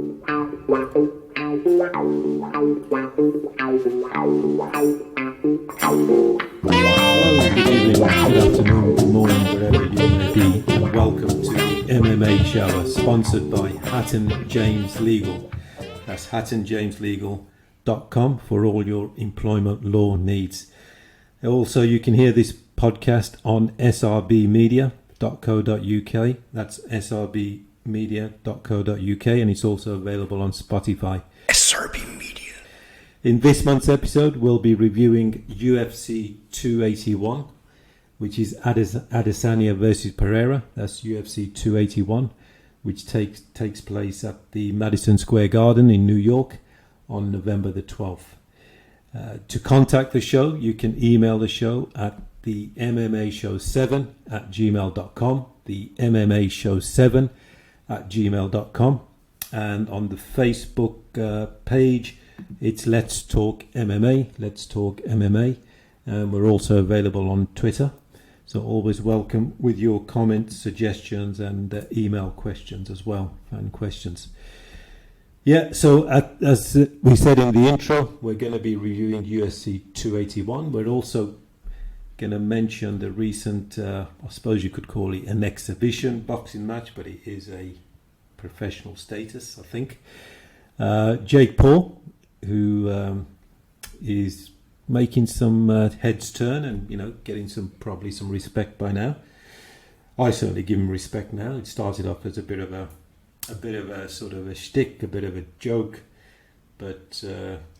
Good evening, good afternoon, good morning, wherever you may be, and welcome to the MMA Shower, sponsored by Hatton James Legal. That's hattonjameslegal.com for all your employment law needs. Also, you can hear this podcast on srbmedia.co.uk. That's srbmedia.co.uk, and it's also available on Spotify. SRB Media. In this month's episode, we'll be reviewing UFC 281, which is Adesanya versus Pereira. That's UFC 281, which takes place at the Madison Square Garden in New York on November the 12th. To contact the show, you can email the show at the MMAshow7@gmail.com, the MMAshow7@gmail.com, and on the Facebook page, it's Let's Talk MMA, Let's Talk MMA, and we're also available on Twitter. So always welcome with your comments, suggestions, and email questions as well, fan questions. Yeah, so as we said in the intro, we're going to be reviewing UFC 281. We're also going to mention the recent, I suppose you could call it an exhibition boxing match, but it is a professional status, I think. Jake Paul, who is making some heads turn and, you know, getting probably some respect by now. I certainly give him respect now. It started off as a bit of a sort of a shtick, a bit of a joke, but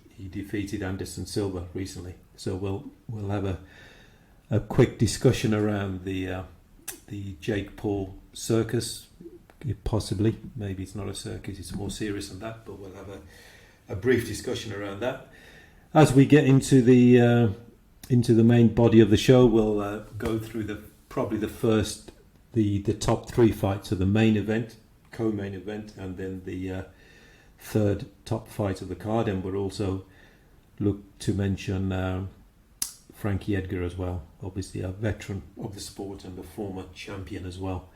he defeated Anderson Silva recently. So we'll have a quick discussion around the Jake Paul circus, possibly. Maybe it's not a circus; it's more serious than that. But we'll have a brief discussion around that. As we get into the main body of the show, we'll go through the top three fights of the main event, co-main event, and then the third top fight of the card, and we'll also look to mention Frankie Edgar as well, obviously a veteran of the sport and the former champion as well.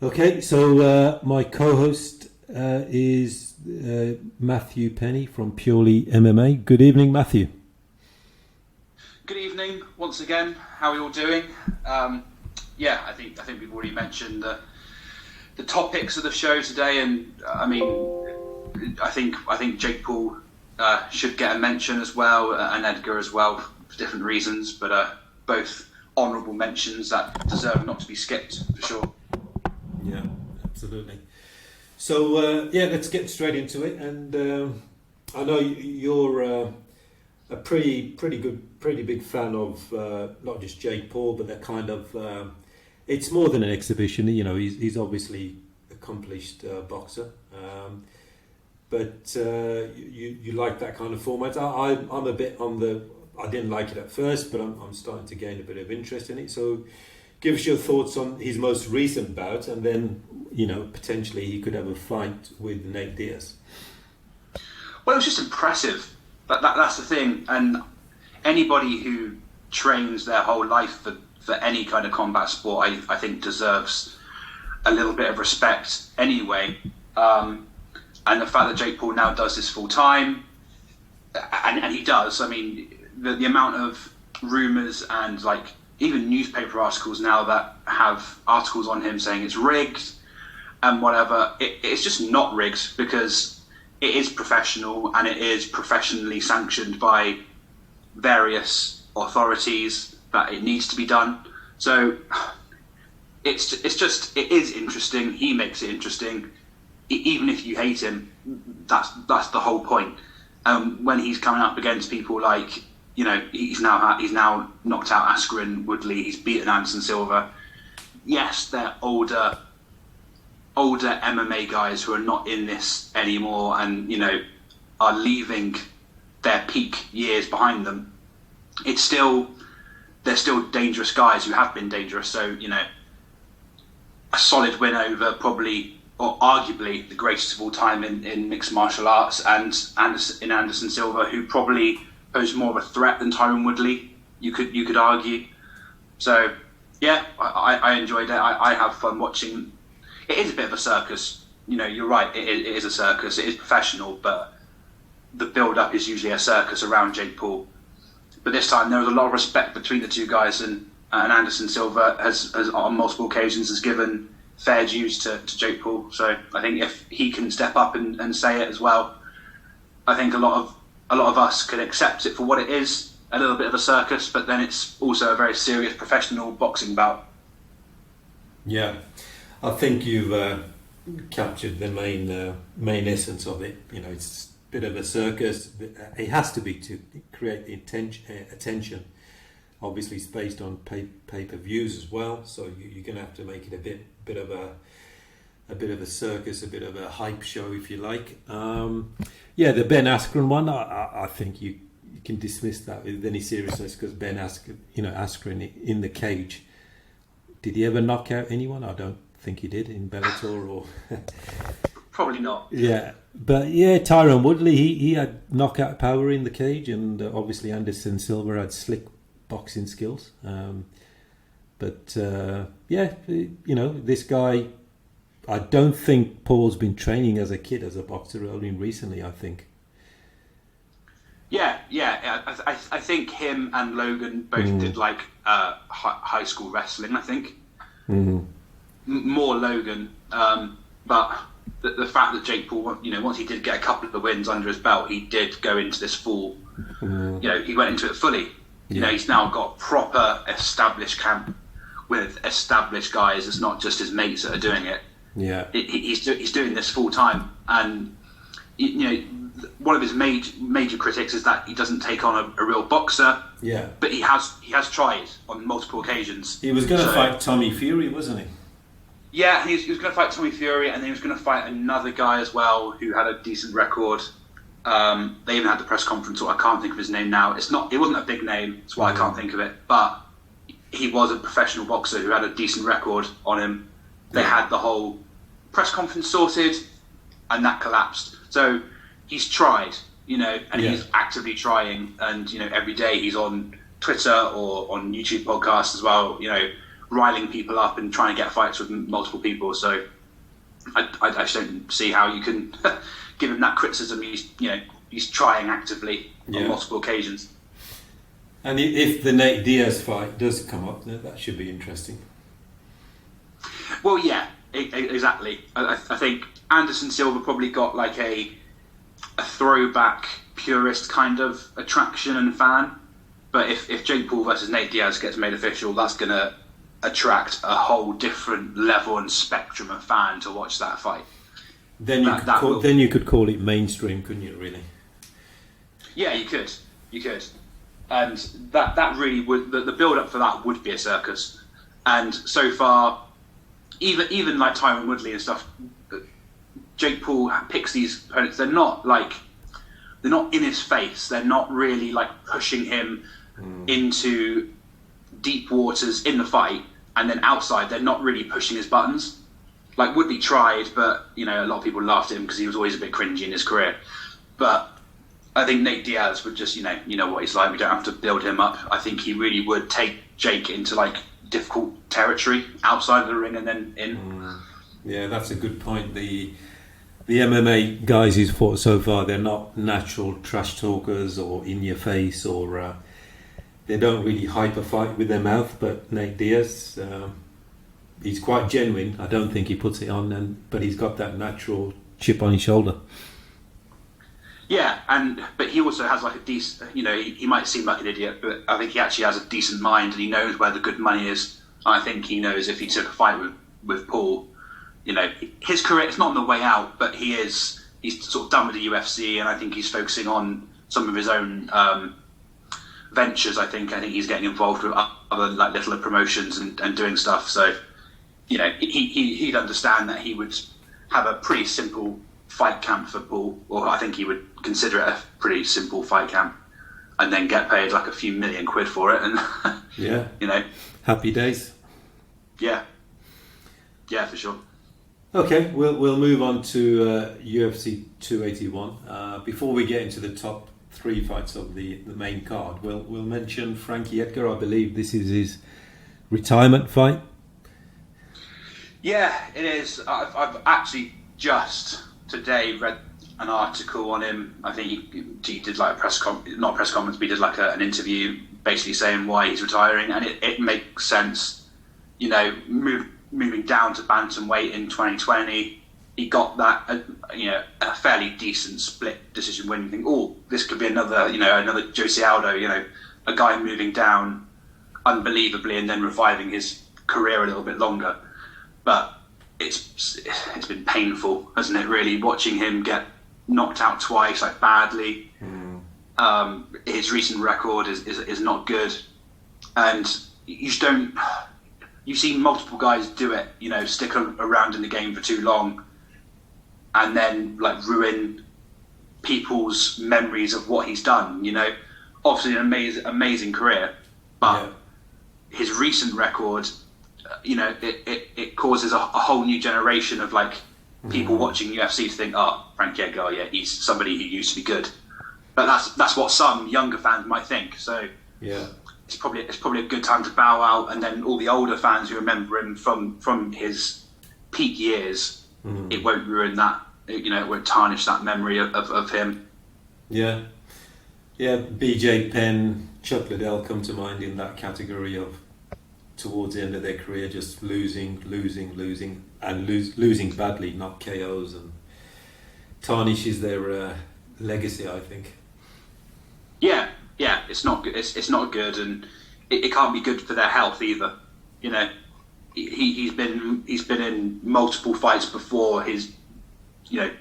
Okay, so my co-host is Mathew Penny from Purely MMA. Good evening, Mathew. Good evening once again. How are you all doing? I think we've already mentioned the topics of the show today, and I think Jake Paul should get a mention as well, and Edgar as well, for different reasons, but both honourable mentions that deserve not to be skipped for sure. Yeah, absolutely. So let's get straight into it. And I know you're a pretty big fan of not just Jake Paul, but that kind of. It's more than an exhibition, you know. He's obviously accomplished boxer, but you like that kind of format. I'm a bit on the. I didn't like it at first, but I'm starting to gain a bit of interest in it. So, give us your thoughts on his most recent bout, and then, you know, potentially he could have a fight with Nate Diaz. Well, it was just impressive. That's the thing, and anybody who trains their whole life for any kind of combat sport, I think deserves a little bit of respect anyway. And the fact that Jake Paul now does this full time, and he does. I mean, the amount of rumours and even newspaper articles now that have articles on him saying it's rigged and whatever, it's just not rigged, because it is professional and it is professionally sanctioned by various authorities that it needs to be done. So it is interesting. He makes it interesting. Even if you hate him, that's the whole point. When he's coming up against people like, you know, he's now knocked out Askren Woodley. He's beaten Anderson Silva. Yes, they're older MMA guys who are not in this anymore, and, you know, are leaving their peak years behind them. They're still dangerous guys who have been dangerous. So, you know, a solid win over probably, or arguably, the greatest of all time in mixed martial arts, and in Anderson Silva, who probably posed more of a threat than Tyron Woodley, you could argue. So, yeah, I enjoyed it. I have fun watching. It is a bit of a circus you're right. It is a circus. It is professional, but the build-up is usually a circus around Jake Paul. But this time there was a lot of respect between the two guys, and Anderson Silva has on multiple occasions has given fair dues to Jake Paul. So I think if he can step up and say it as well, I think a lot of us can accept it for what it is, a little bit of a circus, but then it's also a very serious professional boxing bout. Yeah, I think you've captured the main essence of it. It's a bit of a circus. It has to be to create the attention. Obviously, it's based on pay-per-views as well, so you're going to have to make it a bit of a circus, a bit of a hype show, if you like. The Ben Askren one, I think you can dismiss that with any seriousness, because Ben Askren in the cage, did he ever knock out anyone? I don't think he did in Bellator or. Probably not. Yeah, but Tyron Woodley, he had knockout power in the cage, and obviously Anderson Silva had slick boxing skills. This guy, I don't think Paul's been training as a kid as a boxer, only recently, I think. Yeah. I think him and Logan both did like high school wrestling. I think more Logan, but the fact that Jake Paul, once he did get a couple of wins under his belt, he did go into this fall. He went into it fully. He's now got proper established camp with established guys. It's not just his mates that are doing it. Yeah, he's doing this full time, and one of his major critics is that he doesn't take on a real boxer. Yeah, but he has tried on multiple occasions. He was going to fight Tommy Fury, wasn't he? Yeah, he was going to fight Tommy Fury, and then he was going to fight another guy as well who had a decent record. They even had the press conference, or I can't think of his name now. It wasn't a big name, that's why I can't think of it. But he was a professional boxer who had a decent record on him. They had the whole press conference sorted, and that collapsed. So he's tried, and he's actively trying. And every day he's on Twitter or on YouTube podcasts as well. Riling people up and trying to get fights with multiple people. So I just don't see how you can give him that criticism. He's trying actively on multiple occasions. And if the Nate Diaz fight does come up, that should be interesting. Well, yeah, exactly. I think Anderson Silva probably got like a throwback purist kind of attraction and fan. But if Jake Paul versus Nate Diaz gets made official, that's going to attract a whole different level and spectrum of fan to watch that fight. Then you could call it mainstream, couldn't you? Really? Yeah, you could, and that really would the build up for that would be a circus. And so far, even like Tyron Woodley and stuff, Jake Paul picks these opponents. They're not in his face. They're not really like pushing him into deep waters in the fight, and then outside they're not really pushing his buttons. Like Woodley tried, but a lot of people laughed at him because he was always a bit cringy in his career. But I think Nate Diaz would just, you know what he's like. We don't have to build him up. I think he really would take Jake into like difficult territory outside of the ring and then in. Yeah, that's a good point. The MMA guys he's fought so far, they're not natural trash talkers or in your face, or they don't really hype a fight with their mouth. But Nate Diaz, he's quite genuine. I don't think he puts it on, but he's got that natural chip on his shoulder. Yeah, but he also has like a decent. He might seem like an idiot, but I think he actually has a decent mind, and he knows where the good money is. I think he knows if he took a fight with Paul, his career, it's not on the way out, but he's sort of done with the UFC, and I think he's focusing on some of his own ventures. I think he's getting involved with other like little promotions and doing stuff. So, he'd understand that he would have a pretty simple fight camp for Paul, or I think he would consider it a pretty simple fight camp, and then get paid like a few million quid for it, and happy days. Yeah, for sure. Okay, we'll move on to UFC 281. Before we get into the top 3 fights of the main card, we'll mention Frankie Edgar. I believe this is his retirement fight. Yeah, it is. I've actually just today read an article on him. I think he did like not a press conference, but he did like an interview basically saying why he's retiring, and it makes sense. You know, moving down to bantamweight in 2020, he got that a fairly decent split decision win. You think, oh, this could be another Jose Aldo, a guy moving down unbelievably and then reviving his career a little bit longer. But it's been painful, hasn't it, really, watching him get knocked out twice, like badly. His recent record is not good, and you've seen multiple guys do it, stick around in the game for too long and then like ruin people's memories of what he's done. Obviously an amazing career, but his recent record, it causes a whole new generation of like people watching UFC to think, oh, Frank Edgar, he's somebody who used to be good. But that's what some younger fans might think. So it's probably a good time to bow out, and then all the older fans who remember him from his peak years, it won't ruin that. It won't tarnish that memory of him. Yeah, BJ Penn, Chuck Liddell come to mind in that category of towards the end of their career just losing and losing badly, not KOs, and tarnishes their legacy, I think. Yeah, it's not good. It's not good, and it can't be good for their health either. He's been in multiple fights before his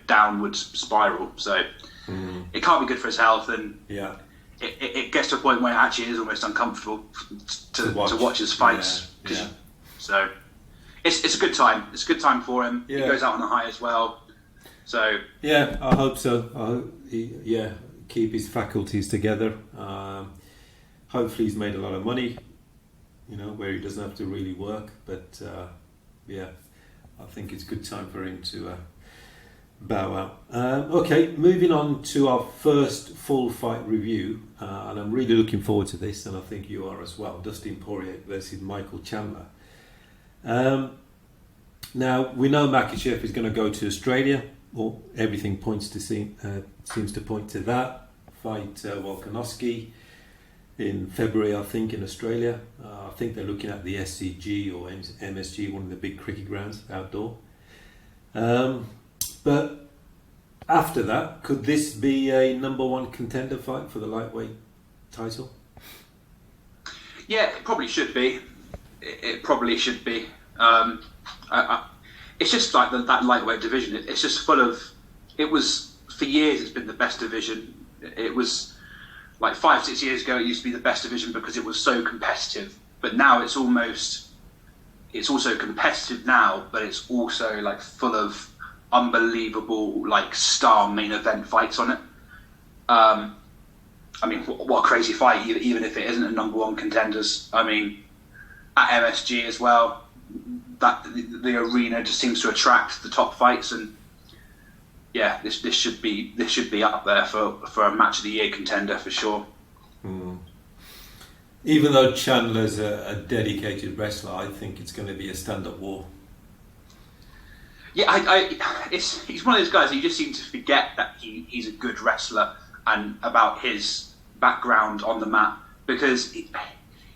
downward spiral, so it can't be good for his health, and it gets to a point where it actually is almost uncomfortable to watch his fights. So it's a good time. It's a good time for him. He goes out on a high as well. So I hope so. I hope keep his faculties together. Hopefully he's made a lot of money, where he doesn't have to really work. But I think it's a good time for him to bow out. Okay, moving on to our first full fight review, and I'm really looking forward to this, and I think you are as well. Dustin Poirier versus Michael Chandler. Now we know Makhachev is going to go to Australia. Well, everything seems to point to that. Fight Volkanovski in February, I think, in Australia. I think they're looking at the SCG or MSG, one of the big cricket grounds outdoor. But after that, could this be a number one contender fight for the lightweight title? Yeah, it probably should be. It probably should be. It's just like that lightweight division. It's just full of. It was for years. It's been the best division. It was like 5-6 years ago. It used to be the best division because it was so competitive. But now it's also competitive now, but it's also like full of unbelievable like star main event fights on it. I mean, what a crazy fight! Even if it isn't a number one contenders. I mean, at MSG as well. That the arena just seems to attract the top fights, and this should be up there for a match of the year contender for sure. Even though Chandler's a dedicated wrestler, I think it's going to be a stand-up war. Yeah, he's one of those guys that you just seem to forget that he's a good wrestler and about his background on the mat, because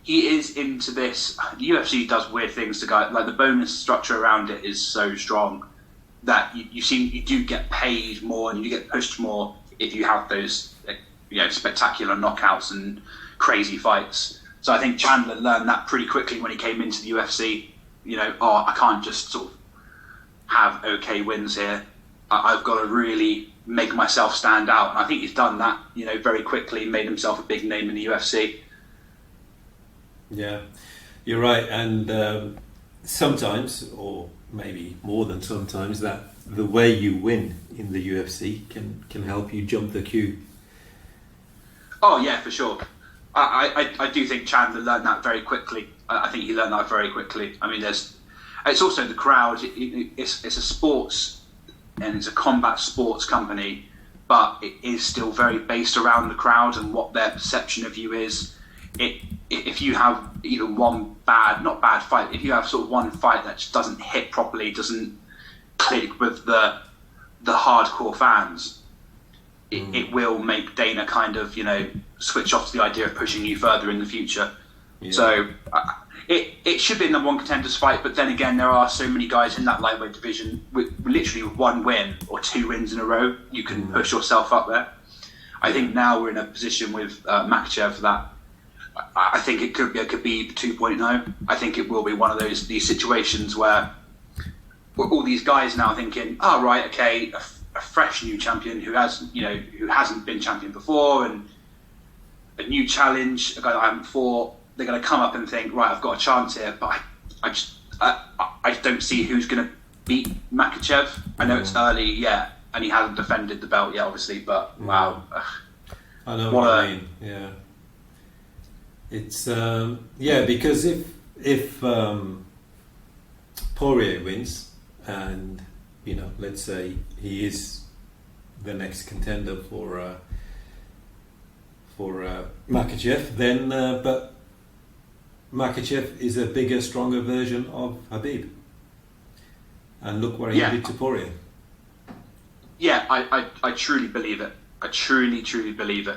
he is into this. The UFC does weird things to guys. Like the bonus structure around it is so strong that you do get paid more and you get pushed more if you have those spectacular knockouts and crazy fights. So I think Chandler learned that pretty quickly when he came into the UFC. I can't just sort of have okay wins here. I've got to really make myself stand out, and I think he's done that. Very quickly made himself a big name in the UFC. Yeah, you're right, and sometimes, or maybe more than sometimes, that the way you win in the UFC can help you jump the queue. Oh yeah, for sure. I do think Chandler learned that very quickly. I think he learned that very quickly. I mean, it's also the crowd. It's a sports and it's a combat sports company, but it is still very based around the crowd and what their perception of you is. If you have even one not bad fight, if you have sort of one fight that just doesn't hit properly, doesn't click with the the hardcore fans, it will make Dana kind of, switch off to the idea of pushing you further in the future. Yeah. So it should be a number one contenders fight, but then again, there are so many guys in that lightweight division with literally one win or 2 wins in a row, you can push yourself up there. I think now we're in a position with Makhachev that I think it could be a Khabib 2.0. I think it will be one of these situations where all these guys now thinking, oh right, okay, a fresh new champion who hasn't been champion before, and a new challenge, a guy that I haven't fought. They're going to come up and think, right, I've got a chance here, but I just don't see who's going to beat Makhachev. I know it's early, and he hasn't defended the belt yet, obviously, but wow. I know what I mean. Yeah, it's because if Poirier wins, and let's say he is the next contender for Makhachev, then but Makhachev is a bigger, stronger version of Khabib, and look what he did to Poirier. Yeah, I truly believe it. I truly believe it,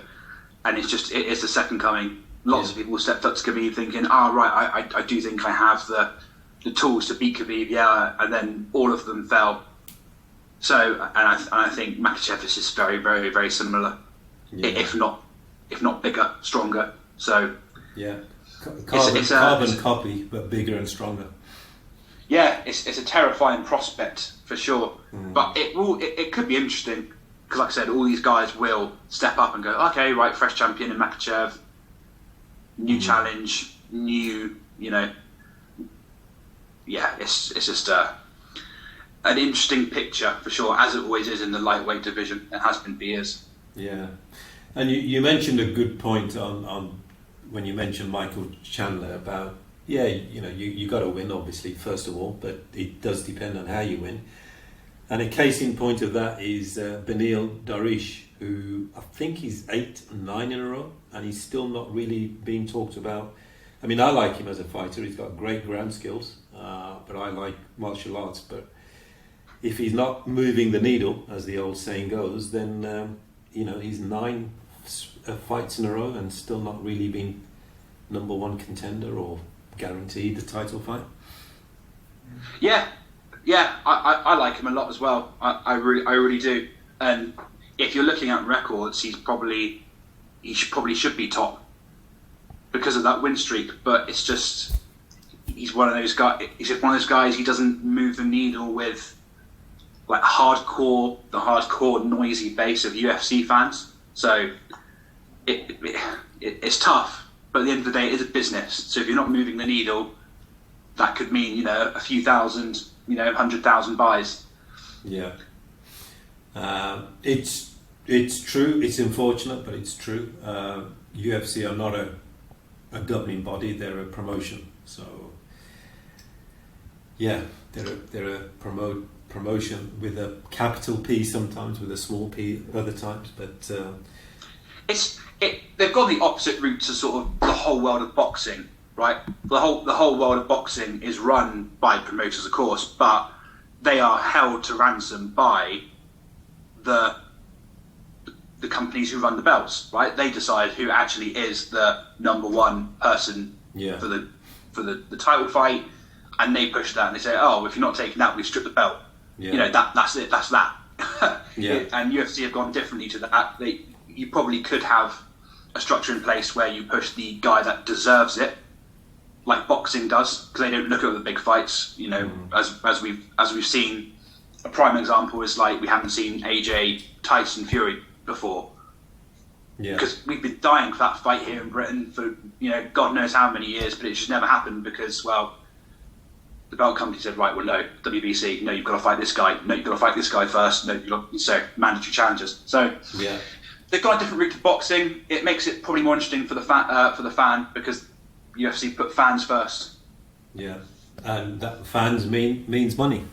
and it is the second coming. Lots of people stepped up to Khabib thinking, I do think I have the tools to beat Khabib, and then all of them fell. So, and I think Makhachev is just very, very, very similar, if not bigger, stronger. So, carbon copy, but bigger and stronger. Yeah, it's a terrifying prospect for sure, but it could be interesting because, like I said, all these guys will step up and go, okay, right, fresh champion in Makhachev, new challenge, new, it's just an interesting picture for sure, as it always is in the lightweight division. It has been for years. Yeah, and you mentioned a good point on when you mentioned Michael Chandler about you got to win, obviously, first of all, but it does depend on how you win. And a case in point of that is Beneil Dariush, who I think he's 8-9 in a row, and he's still not really being talked about. I mean, I like him as a fighter. He's got great ground skills, but I like martial arts. But if he's not moving the needle, as the old saying goes, then he's 9 fights in a row and still not really being number one contender or guaranteed the title fight. Yeah, I like him a lot as well. I really do. And if you're looking at records, he probably should be top because of that win streak. But it's just he's one of those guys. He's just one of those guys. He doesn't move the needle with like the hardcore noisy base of UFC fans. So it's tough. But at the end of the day, it is a business. So if you're not moving the needle, that could mean a few thousand, 100,000 buys. Yeah, it's true. It's unfortunate, but it's true. UFC are not a governing body; they're a promotion. So yeah, they're a promotion with a capital P sometimes, with a small p other times. But they've gone the opposite route to sort of the whole world of boxing, right? The whole world of boxing is run by promoters, of course, but they are held to ransom by the companies who run the belts, right? They decide who actually is the number one person for the title fight, and they push that and they say, oh, if you're not taking that, we strip the belt. Yeah. That's it. That's that. And UFC have gone differently to that. You probably could have a structure in place where you push the guy that deserves it, like boxing does, because they don't look at the big fights. As we've seen, a prime example is like we haven't seen AJ Tyson Fury before, because we've been dying for that fight here in Britain for God knows how many years, but it just never happened because the belt company said, right, well, no, WBC, no, you've got to fight this guy, no, you've got to fight this guy first, no, so mandatory challenges. So they've got a different route to boxing. It makes it probably more interesting for the fan because UFC put fans first. Yeah, and that fans means money.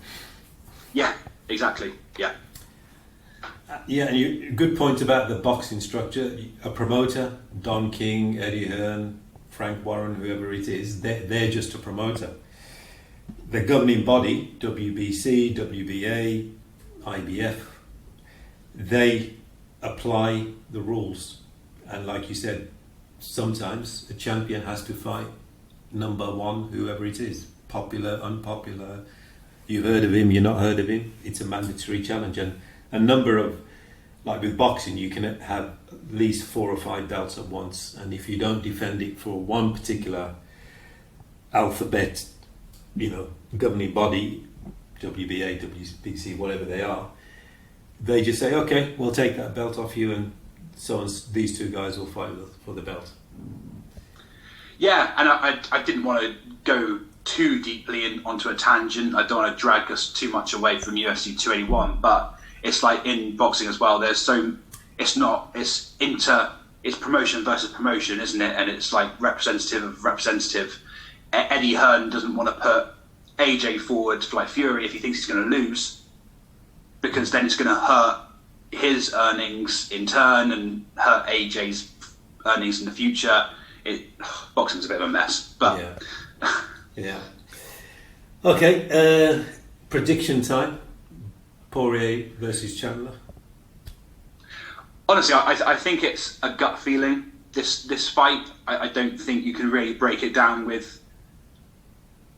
Yeah, exactly. Yeah. And good point about the boxing structure. A promoter, Don King, Eddie Hearn, Frank Warren, whoever it is, they're just a promoter. The governing body, WBC, WBA, IBF, they apply the rules. And like you said, sometimes a champion has to fight number one, whoever it is, popular, unpopular. You've heard of him, you're not heard of him. It's a mandatory challenge. And a number of, like with boxing, you can have at least 4 or 5 belts at once. And if you don't defend it for one particular alphabet, governing body, WBA, WBC, whatever they are, they just say, okay, we'll take that belt off you, and so these 2 guys will fight for the belt. Yeah, and I didn't want to go too deeply onto a tangent. I don't want to drag us too much away from UFC 281, but it's like in boxing as well. It's promotion versus promotion, isn't it? And it's like representative of representative. Eddie Hearn doesn't want to put AJ forward for like Fury if he thinks he's going to lose, because then it's going to hurt his earnings in turn and hurt AJ's earnings in the future. Boxing's a bit of a mess, but yeah. Okay, prediction time: Poirier versus Chandler. Honestly, I think it's a gut feeling. This fight, I don't think you can really break it down with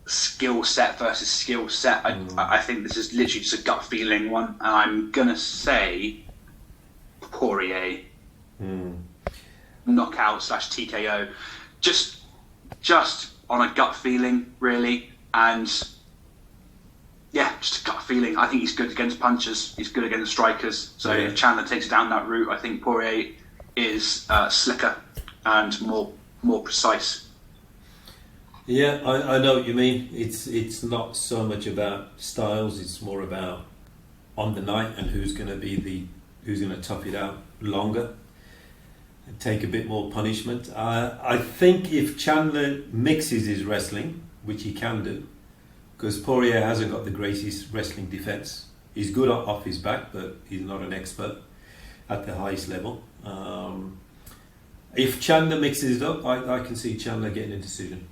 skill set versus skill set. I think this is literally just a gut feeling one, and I'm gonna say Poirier. Knockout / TKO, just on a gut feeling, really, and just a gut feeling. I think he's good against punchers, he's good against strikers. So if Chandler takes down that route, I think Poirier is slicker and more precise. Yeah, I know what you mean. It's not so much about styles; it's more about on the night and who's going to tough it out longer and take a bit more punishment. I think if Chandler mixes his wrestling, which he can do, because Poirier hasn't got the greatest wrestling defense. He's good off his back, but he's not an expert at the highest level. If Chandler mixes it up, I can see Chandler getting a decision.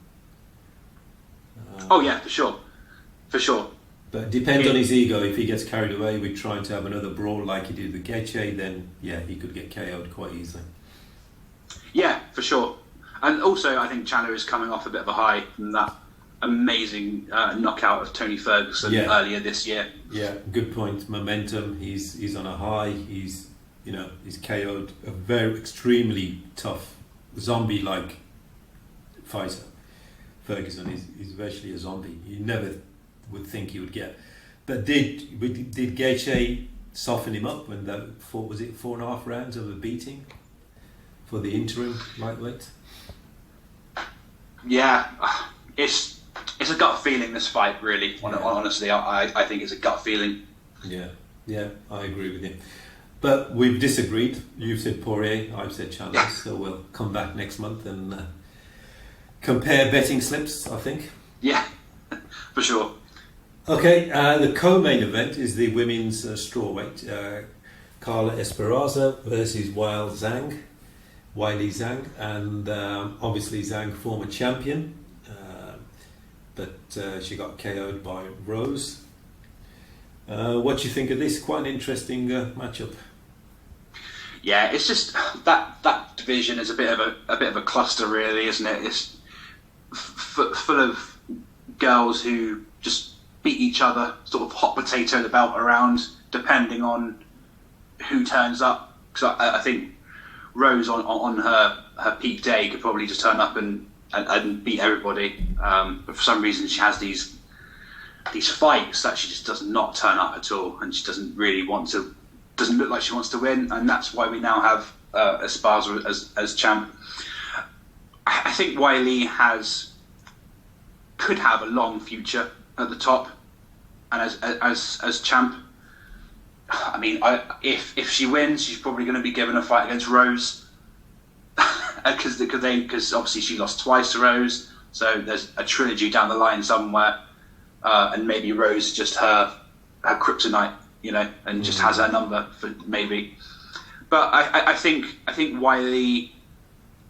Oh yeah, for sure. But it depends on his ego. If he gets carried away with trying to have another brawl like he did with Gaethje, then he could get KO'd quite easily. Yeah, for sure. And also, I think Chandler is coming off a bit of a high from that amazing knockout of Tony Ferguson earlier this year. Yeah, good point. Momentum. He's on a high. He's KO'd a very extremely tough zombie-like fighter. Ferguson is virtually a zombie. You never would think he would get. But did Gaethje soften him up when that was it 4.5 rounds of a beating for the interim lightweight? Yeah, it's a gut feeling, this fight, really. Honestly, I think it's a gut feeling. Yeah, I agree with you. But we've disagreed. You've said Poirier, I've said Chandler, so we'll come back next month and compare betting slips, I think. Yeah, for sure. Okay, the co-main event is the women's strawweight. Carla Esparza versus Weili Zhang, and obviously Zhang, former champion, but she got KO'd by Rose. What do you think of this? Quite an interesting matchup. Yeah, it's just that division is a bit of a cluster, really, isn't it? It's full of girls who just beat each other, sort of hot potato the belt around, depending on who turns up. Because I think Rose on her peak day could probably just turn up and beat everybody. But for some reason she has these fights that she just does not turn up at all, and she doesn't really doesn't look like she wants to win, and that's why we now have Esparza as champ. I think Weili could have a long future at the top, and as champ. I mean, if she wins, she's probably going to be given a fight against Rose, because obviously she lost twice to Rose, so there's a trilogy down the line somewhere, and maybe Rose is just her kryptonite, and just has her number for maybe. But I think Weili,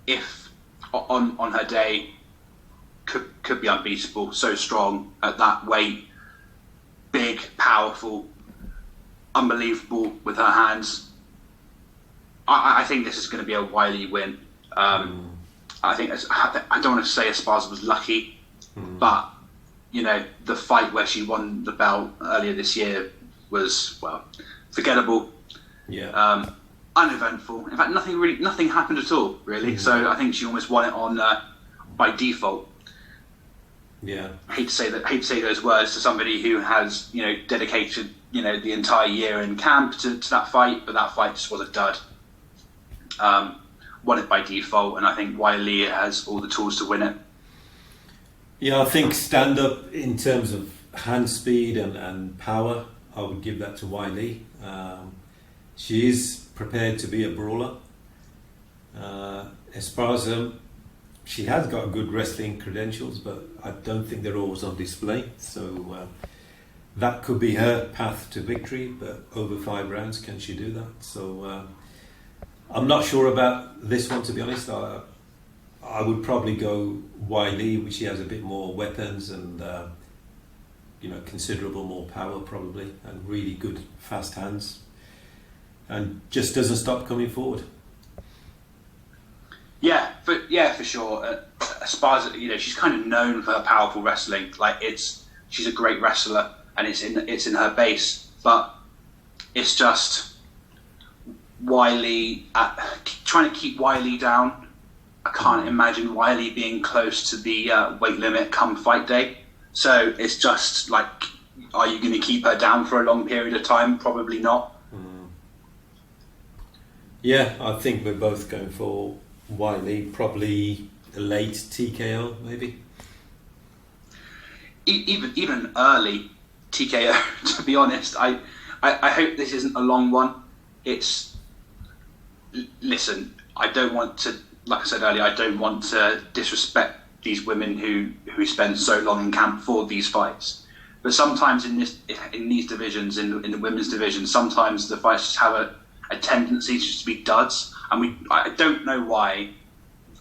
if on her day, could be unbeatable. So strong at that weight, big, powerful. unbelievable with her hands. I think this is going to be a Wiley win. I think I don't want to say Esparza was lucky, but the fight where she won the belt earlier this year was, well, forgettable. Yeah. Uneventful. In fact, nothing happened at all, really. So I think she almost won it on by default. Yeah. I hate to say those words to somebody who has dedicated the entire year in camp to that fight, but that fight just was a dud. Won it by default, and I think Wiley has all the tools to win it. Yeah, I think stand up in terms of hand speed and power, I would give that to Wiley. She is prepared to be a brawler. Esparza, she has got good wrestling credentials, but I don't think they're always on display. So that could be her path to victory, but over 5 rounds, can she do that? So I'm not sure about this one, to be honest. I would probably go Wiley, which she has a bit more weapons and considerable more power probably, and really good fast hands, and just doesn't stop coming forward. Yeah, for sure. Esparza, she's kind of known for her powerful wrestling. She's a great wrestler, and it's in her base. But it's just Wiley trying to keep Wiley down. I can't imagine Wiley being close to the weight limit come fight day. So it's just like, are you going to keep her down for a long period of time? Probably not. Yeah, I think we're both going for Wiley, probably a late TKO, maybe. Even early TKO. To be honest, I hope this isn't a long one. Listen, I don't want to, like I said earlier, I don't want to disrespect these women who spend so long in camp for these fights. But sometimes in these divisions, in the women's division, sometimes the fights just have a tendency to just be duds. And I don't know why.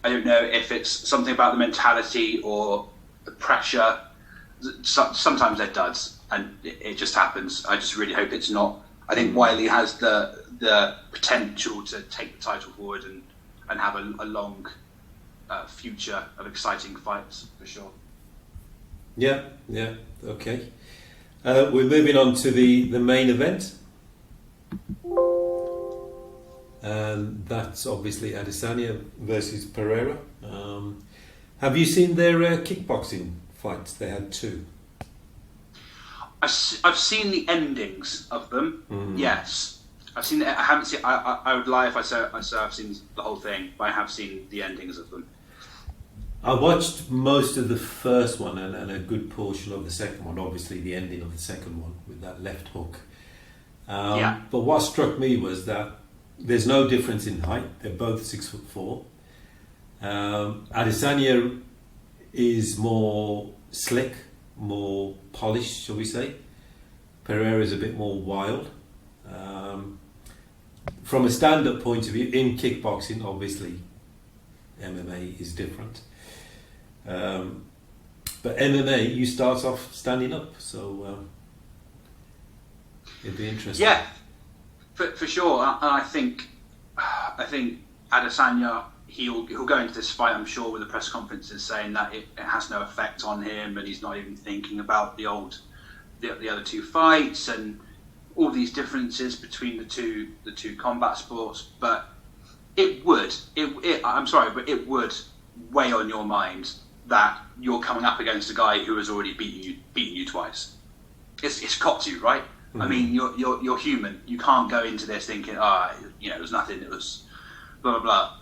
I don't know if it's something about the mentality or the pressure. Sometimes they're duds, and it just happens. I just really hope it's not. I think Wiley has the potential to take the title forward and have a long future of exciting fights, for sure. Yeah, okay. We're moving on to the main event. And that's obviously Adesanya versus Pereira. Have you seen their kickboxing fights? They had 2. I've seen the endings of them. Yes, I've seen. I haven't seen. I would lie if I say I've seen the whole thing, but I have seen the endings of them. I watched most of the first one and a good portion of the second one. Obviously, the ending of the second one with that left hook. But what struck me was that there's no difference in height. They're both 6'4". Adesanya is more slick, more polished, shall we say. Pereira is a bit more wild. From a stand-up point of view, in kickboxing, obviously, MMA is different. But MMA, you start off standing up, so it'd be interesting. Yeah, for sure. And I think Adesanya, he'll go into this fight, I'm sure, with the press conferences saying that it has no effect on him, and he's not even thinking about the other 2 fights and all these differences between the two combat sports. But it would weigh on your mind that you're coming up against a guy who has already beaten you twice. It's got to, right? I mean, you're human. You can't go into this thinking, it was nothing. It was blah blah blah.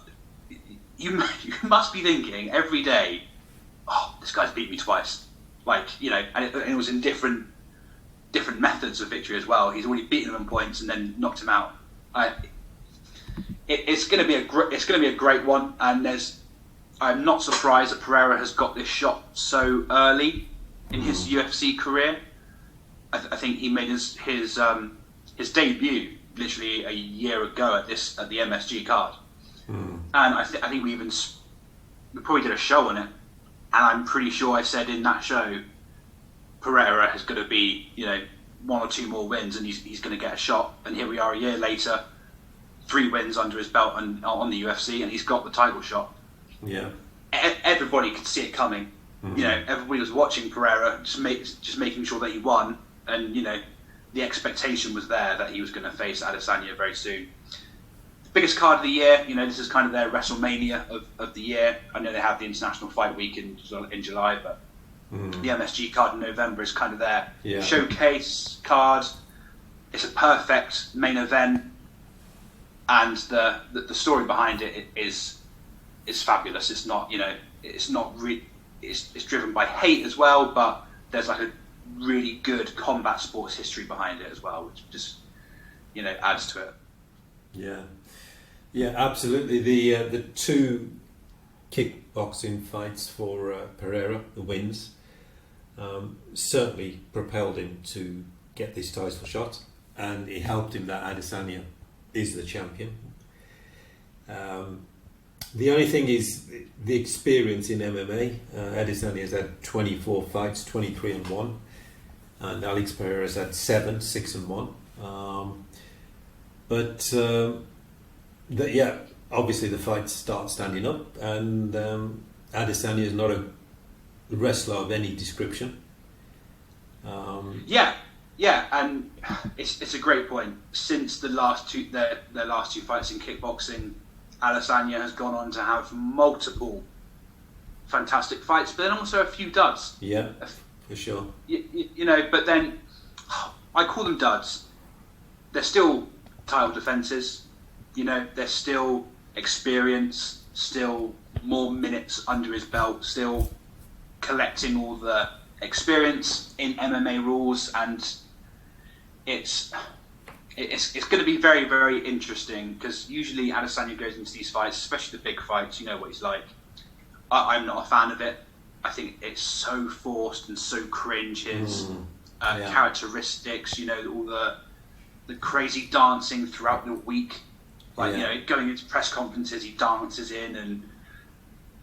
You must be thinking every day, this guy's beat me twice. And it was in different methods of victory as well. He's already beaten him on points and then knocked him out. It's going to be a great one, and I'm not surprised that Pereira has got this shot so early in his UFC career. I think he made his debut literally a year ago at the MSG card, and I think we probably did a show on it, and I'm pretty sure I said in that show, Pereira has got to be one or two more wins and he's going to get a shot. And here we are a year later, 3 wins under his belt on the UFC, and he's got the title shot. Yeah. Everybody could see it coming. Mm-hmm. Everybody was watching Pereira, just making sure that he won, and the expectation was there that he was going to face Adesanya very soon. The biggest card of the year, this is kind of their WrestleMania of the year. I know they have the International Fight Week in July, but the MSG card in November is kind of their showcase card. It's a perfect main event, and the story behind it is fabulous. It's not it's driven by hate as well, but there's like a really good combat sports history behind it as well, which just adds to it. Yeah, absolutely. The 2 kickboxing fights for Pereira, the wins, certainly propelled him to get this title shot, and it helped him that Adesanya is the champion. The only thing is the experience in MMA. Adesanya has had 24 fights, 23-1, and Alex Pereira has had 7, 6-1. Obviously the fights start standing up, and Adesanya is not a wrestler of any description. And it's a great point. Since their last two fights in kickboxing, Adesanya has gone on to have multiple fantastic fights, but then also a few duds. Yeah, for sure. But then I call them duds. They're still title defences. They're still experience, still more minutes under his belt, still collecting all the experience in MMA rules, and it's going to be very, very interesting, because usually Adesanya goes into these fights, especially the big fights, you know what he's like. I'm not a fan of it. I think it's so forced and so cringe, his characteristics, all the crazy dancing throughout the week. Going into press conferences, he dances in, and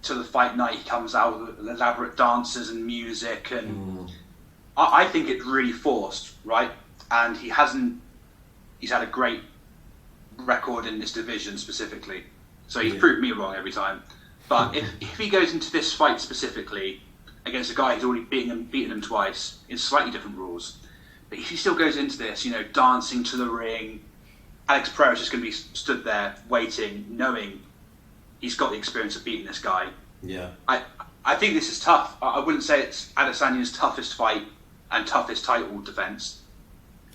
to the fight night he comes out with elaborate dances and music, and I think it's really forced, right? And he's had a great record in this division specifically, so he's proved me wrong every time. But if he goes into this fight specifically against a guy who's already beaten him twice in slightly different rules, but if he still goes into this, dancing to the ring, Alex Pereira is just going to be stood there waiting, knowing he's got the experience of beating this guy. Yeah, I think this is tough. I wouldn't say it's Adesanya's toughest fight and toughest title defense,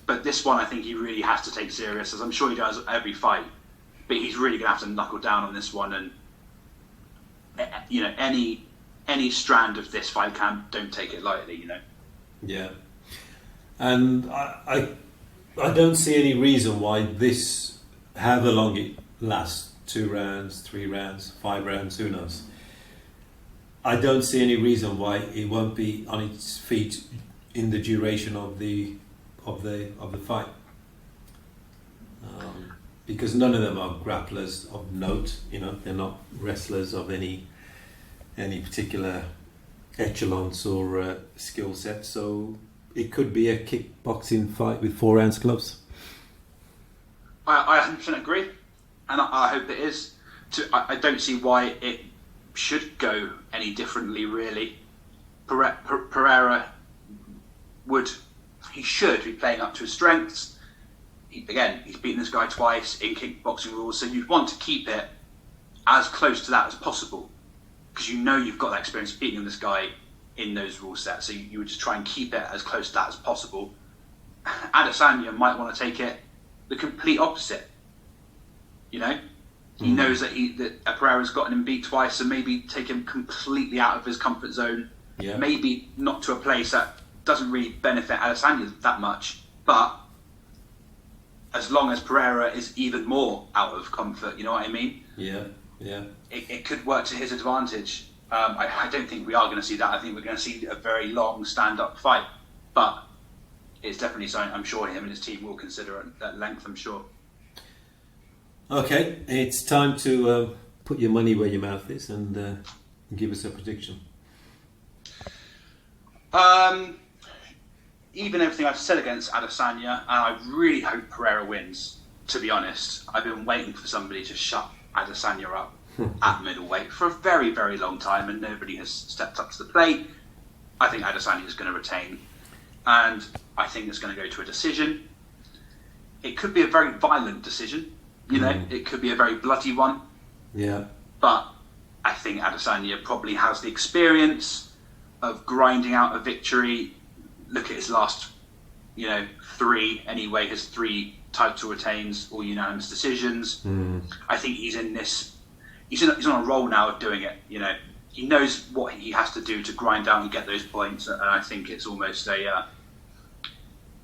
but this one I think he really has to take serious, as I'm sure he does every fight. But he's really going to have to knuckle down on this one, and any strand of this fight camp, don't take it lightly. Yeah, and I don't see any reason why this, however long it lasts, 2 rounds, 3 rounds, 5 rounds, who knows? I don't see any reason why it won't be on its feet in the duration of the fight, because none of them are grapplers of note. They're not wrestlers of any particular echelons or skill set. So it could be a kickboxing fight with 4-ounce gloves. I 100% agree, and I hope it is. I don't see why it should go any differently, really. Pereira should be playing up to his strengths. He's beaten this guy twice in kickboxing rules, so you'd want to keep it as close to that as possible, because you've got that experience beating this guy in those rule sets, so you would just try and keep it as close to that as possible. Adesanya might want to take it the complete opposite. He knows that Pereira's gotten him beat twice, so maybe take him completely out of his comfort zone. Yeah. Maybe not to a place that doesn't really benefit Adesanya that much, but as long as Pereira is even more out of comfort, you know what I mean? Yeah. It could work to his advantage. I don't think we are going to see that. I think we're going to see a very long stand-up fight, but it's definitely something I'm sure him and his team will consider at length, I'm sure. Okay, it's time to put your money where your mouth is and give us a prediction. even everything I've said against Adesanya, and I really hope Pereira wins, to be honest. I've been waiting for somebody to shut Adesanya up at middleweight for a very, very long time, and nobody has stepped up to the plate. I think Adesanya is going to retain, and I think it's going to go to a decision. It could be a very violent decision, it could be a very bloody one. Yeah. But I think Adesanya probably has the experience of grinding out a victory. Look at his last, 3 anyway, his 3 title retains, all unanimous decisions. I think he's on a roll now of doing it. He knows what he has to do to grind out and get those points, and I think it's almost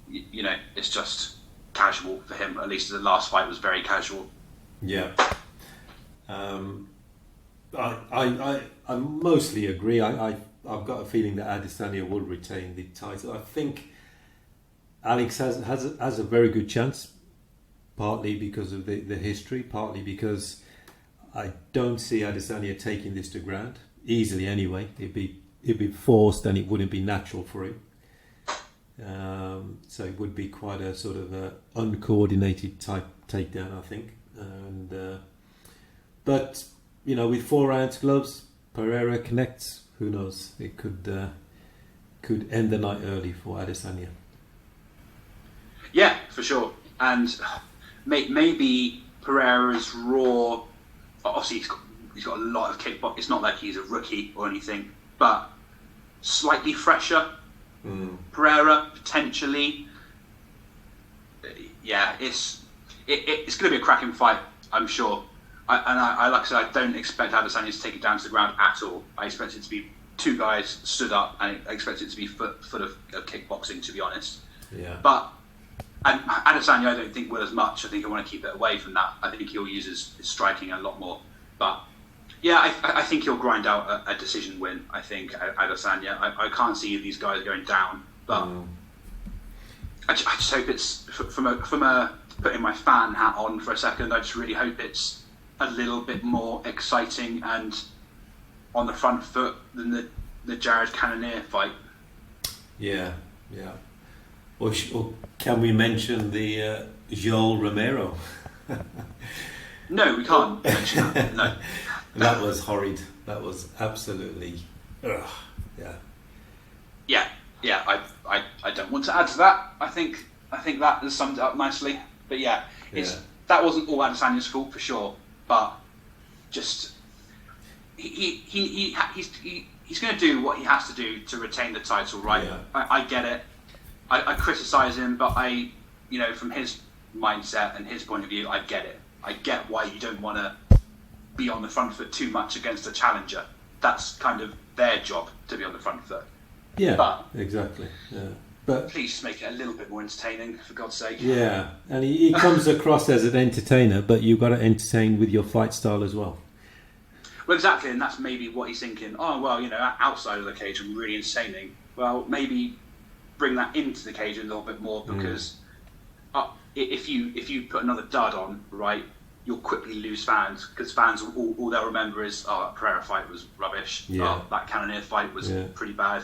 it's just casual for him. At least the last fight was very casual. Yeah. I mostly agree. I've got a feeling that Adesanya will retain the title. I think Alex has a very good chance, partly because of the history, partly because I don't see Adesanya taking this to ground easily. Anyway, it'd be forced, and it wouldn't be natural for him. So it would be quite a sort of uncoordinated type takedown, I think. And but with 4 ounce gloves, Pereira connects. Who knows? It could end the night early for Adesanya. Yeah, for sure. And maybe Pereira's raw. Obviously, he's got a lot of kickbox. It's not like he's a rookie or anything, but slightly fresher. Pereira potentially. Yeah, it's going to be a cracking fight, I'm sure. Like I said, I don't expect Adesanya to take it down to the ground at all. I expect it to be 2 guys stood up, and I expect it to be full of kickboxing, to be honest. Yeah. But and Adesanya, I don't think will as much. I think he'll want to keep it away from that. I think he'll use his striking a lot more. But yeah, I think he'll grind out a decision win. I think Adesanya. I can't see these guys going down, but I just hope it's from a putting my fan hat on for a second. I just really hope it's a little bit more exciting and on the front foot than the Jared Cannonier fight. Yeah. Or can we mention the Joel Romero? No, we can't mention that. No. That was horrid. That was absolutely. Yeah. I don't want to add to that. I think that has summed it up nicely. But that wasn't all Adesanya's fault for sure. But just he's going to do what he has to do to retain the title, right? Yeah. I get it. I criticise him, but from his mindset and his point of view, I get it. I get why you don't want to be on the front foot too much against a challenger. That's kind of their job, to be on the front foot. Yeah, but exactly. Yeah. But please just make it a little bit more entertaining, for God's sake. Yeah, and he comes across as an entertainer, but you've got to entertain with your fight style as well. Well, exactly, and that's maybe what he's thinking. Oh, well, outside of the cage, I'm really entertaining. Well, maybe bring that into the cage a little bit more, because if you put another dud on, right, you'll quickly lose fans, because fans all they'll remember is, that Pereira fight was rubbish. Yeah. That Cannonier fight was pretty bad.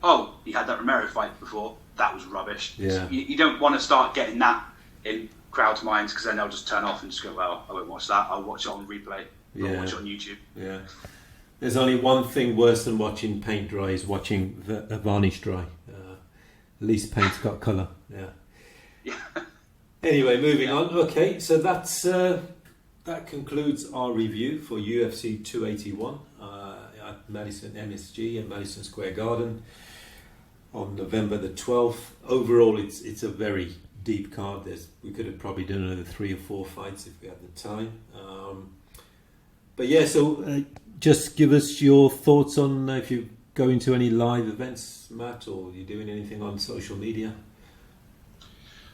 Oh, he had that Romero fight before. That was rubbish. Yeah. So you don't want to start getting that in crowds' minds, because then they'll just turn off and just go, well, I won't watch that. I'll watch it on replay. I'll watch it on YouTube. Yeah. There's only one thing worse than watching paint dry is watching a varnish dry. At least paint's got colour. Yeah. Anyway, moving on. Okay, so that concludes our review for UFC 281 at Madison MSG and Madison Square Garden on November the 12th. Overall, it's a very deep card. We could have probably done another 3 or 4 fights if we had the time. But yeah, so just give us your thoughts on if you go into any live events, Matt, or you're doing anything on social media.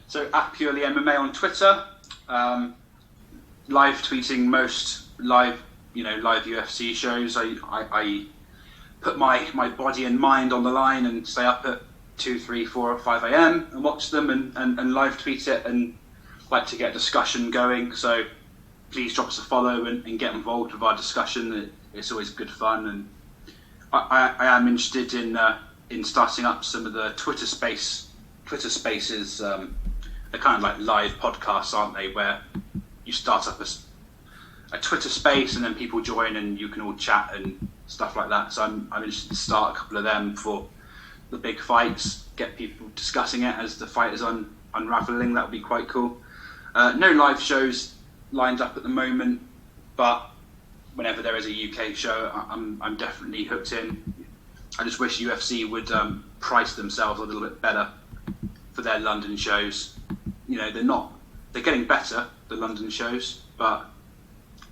So at Purely MMA on Twitter, live tweeting most live UFC shows. I put my body and mind on the line and stay up at 2, 3, 4 or 5 a.m. and watch them and live tweet it, and like to get a discussion going. So please drop us a follow and get involved with our discussion. It's always good fun, and I am interested in starting up some of the Twitter Space Twitter Spaces, they're kind of like live podcasts, aren't they? Where you start up a Twitter space and then people join and you can all chat and stuff like that. So I'm interested to start a couple of them for the big fights, get people discussing it as the fight is unraveling. That would be quite cool. No live shows lined up at the moment, but whenever there is a UK show, I'm definitely hooked in. I just wish UFC would price themselves a little bit better for their London shows. You know, they're getting better, the London shows, but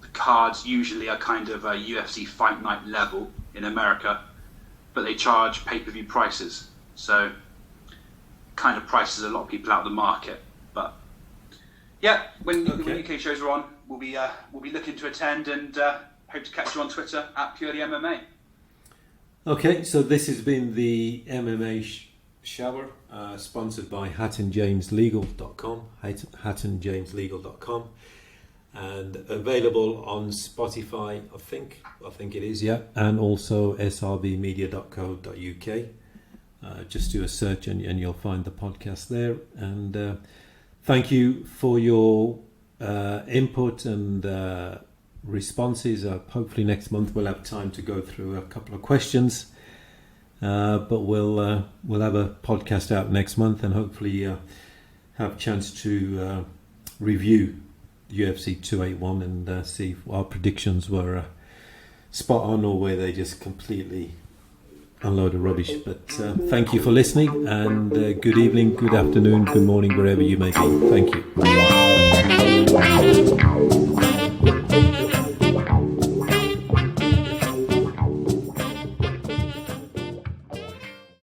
the cards usually are kind of a UFC fight night level in America, but they charge pay-per-view prices. So kind of prices a lot of people out of the market. But yeah, when UK shows are on, we'll be looking to attend, and hope to catch you on Twitter at Purely MMA. Okay, so this has been the MMA Shower, sponsored by HattonJamesLegal.com, HattonJamesLegal.com, and available on Spotify, I think it is, yeah, and also srbmedia.co.uk. Just do a search and you'll find the podcast there. And thank you for your input and responses. Hopefully next month we'll have time to go through a couple of questions. But we'll have a podcast out next month and hopefully have a chance to review UFC 281 and see if our predictions were spot on or were they just completely unload of rubbish. But thank you for listening, and good evening, good afternoon, good morning, wherever you may be. Thank you.